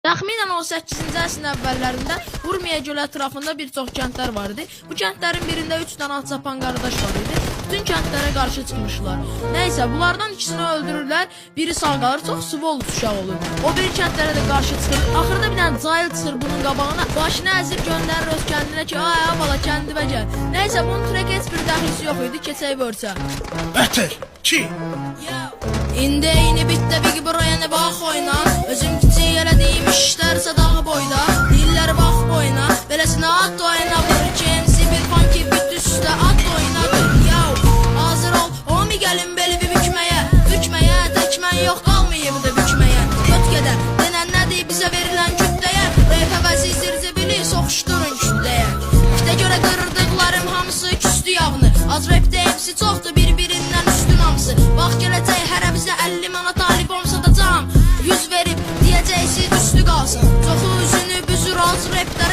Təxminən 18-ci əsrin əvvəllərində Urmiya gölü ətrafında bir çox kəndlər var idi. Bu kəndlərin birində 3 dənə Ağcapan qardaş var idi. Bütün kəndlərə qarşı çıxmışlar. Nəysə, bunlardan ikisini öldürürlər, biri sağ qalır, çox svol uşaq olur. O bir kəndlərə də qarşı çıxır. Axırda bir dənə cahil çıxır bunun qabağına, başını əzib göndərir öz kəndinə ki, ay bala kəndimə gəl. Nəysə, bunun trek heç bir dəxlisi yox idi, keçək börsə. Beter, ki? İndi eyni bitdə bir buraya ne bax oyna. Özüm kiçik elədiyim işlər sadağı boyda. Dillər bax boyna, beləsinə at oyna. Vur kimsi bir funky bit üstə at oynadır. Yav, hazır ol, o mi gəlin beli bir bükməyə. Bükməyə, təkmən yox qalmayıb da bükməyə. Ötkədə, denən nədir bizə verilən kütləyə. Reyp həvəsi zirzibili soxuşdurun kütləyə. İşte görə qırırdıqlarım hamısı küstü yavını. Az repdə hepsi çoxdur bir-birindən üstün hamısı. Bax gələcək hərə bizə 50 manat talib olsa da cam 100 verib deyəcəksiz üstü qalsın. Çoxu üzünü büzür az repdə